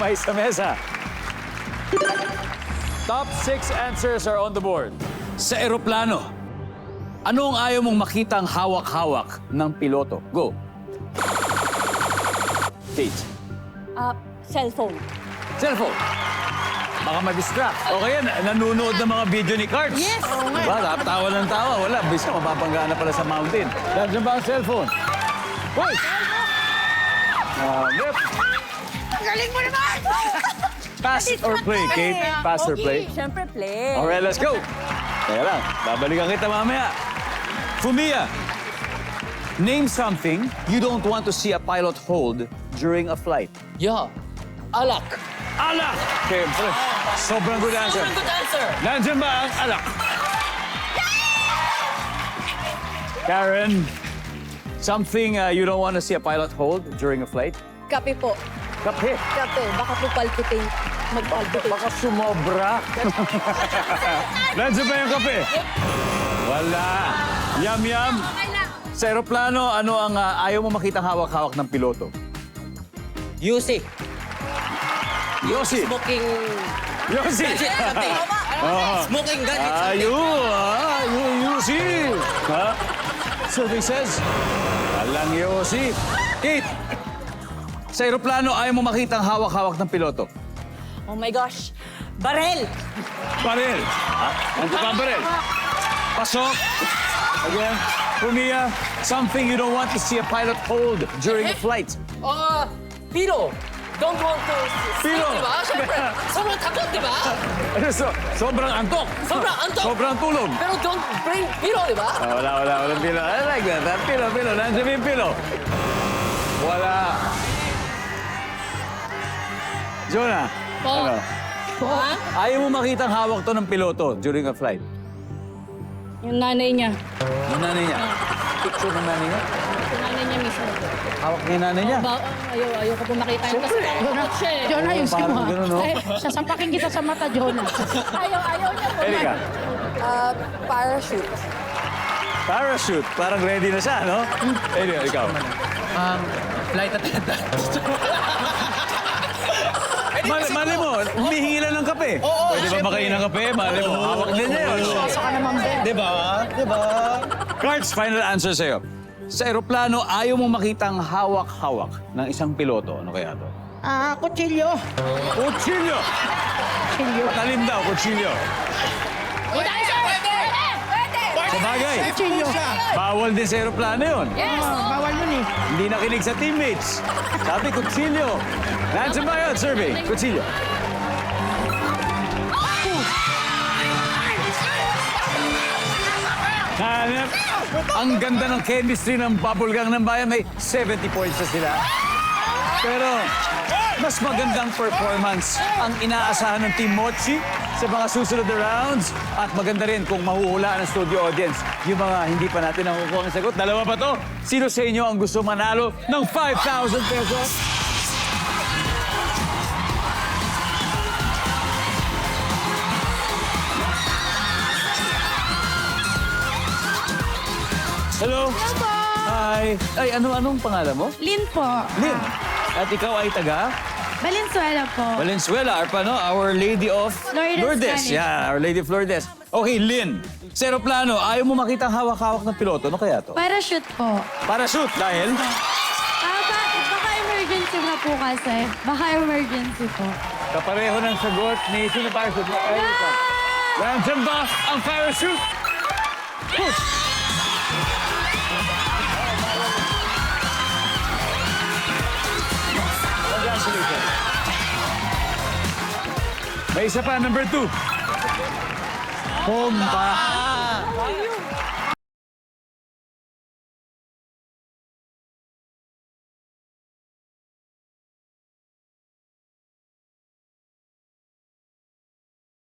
kamay sa mesa. Top 6 answers are on the board. Sa eroplano, ano ang ayaw mong makitang hawak-hawak ng piloto? Go. Kate. Cellphone. Cellphone. Baka ma-distract. O kaya, nanonood ng mga video ni Karts. Yes! Oo nga. Diba? Tawa ng tawa. Wala. Bisa mapapangga na pala sa mountain. Nandiyan ba ang cellphone? Hoy! Yep. Ang galing mo naman! Pass or play, Kate? Pass or play? Siyempre, play. Alright, let's go. Teka lang. Babalikan kita mamaya. Fumia. Name something you don't want to see a pilot hold during a flight. Yeah. Alak. Alak! Siyempre. Sobrang good answer. Good answer. Nandiyan ba ang alak? Karen, something you don't want to see a pilot hold during a flight? Kape po. Kape. Kape. Baka po palpitate. Mag-palpitate. Baka sumobra. Nandiyan ba yung kape? Wala. Yum-yum. Sa aeroplano, ano ang ayaw mo makitang hawak-hawak ng piloto? Yusik. Yossi. Smoking... Yossi. Gadget, something. Smoking gadget, something. Yossi. Ha? Survey says, walang Yossi. Kate, sa aeroplano, ayaw mo makitang hawak-hawak ng piloto? Oh my gosh. Barel. Baril. Nandiyan pa ang baril. Pasok. Again. Pumia, something you don't want to see a pilot hold during a flight. Pilo. Don't want to... Pilo. Diba? Siyempre, sobrang takot, diba? Sobrang antok. Sobrang antok. Sobrang tulog. Pero don't bring pilo, diba? Walang pilo. I like that. Pilo. Nandiyan yung pilo. Wala. Jonah. Po. Ano? Ha? Ayaw mo makitang hawak to ng piloto during a flight. Yung nanay niya. Yung nanay niya. Picture ng nanay niya. Yung nanay niya mismo. Hawak niya yung nanay niya. Ayaw ko po makita yun kasi takot siya eh. Jonah, ayos ka Parang mo ha. ganun, no? Ay, sasampakin kita sa mata, Jonah. Ayaw niya po. Erika. Parachute. Parachute. Parang ready na siya, no? Erika, ikaw. Flight attendant. Mali mo, humihingi lang ng kape. Pwede ba makain ng kape? Mali mo, hawak din niya yun. Saka naman, Ben. Diba? Cards, final answer sa'yo. Sa aeroplano, ayaw mo makitang hawak-hawak ng isang piloto. Ano kaya to? Kutsilyo. Kutsilyo! Kutsilyo. Patalim daw, kutsilyo. Good answer! Pwede! Sa bagay, Kutsilyo. bawal din sa aeroplano yun. Yes! Bawal yun eh. Hindi nakinig sa teammates. Sabi, kutsilyo. Nandiyan ba yun, survey? Kutsilyo. Hanap. Ang ganda ng chemistry ng bubblegum ng bayan. May 70 points na sila. Pero mas magandang performance ang inaasahan ng Team Mochi sa mga susunod na rounds. At maganda rin kung mahuhula ng studio audience yung mga hindi pa natin nakukuha ng sagot. Dalawa pa to. Sino sa inyo ang gusto manalo ng 5,000 pesos? Hello. Hi. Ay, anong pangalan mo? Lin po. Lynn. At ikaw ay taga? Valenzuela po. Valenzuela, Our Lady of Lourdes, Spanish. Yeah, Our Lady of Lourdes. Okay, Lynn. Sa aeroplano, ayaw mo makita hawak-hawak ng piloto. Ano kaya to? Parachute po. Parachute dahil? Baka emergency na po kasi. Baka emergency po. Kapareho ng sagot ni sino parachute? Erika. Nandiyan ba ang parachute? Push! Congratulations. May isa pa, number 2. Pompa.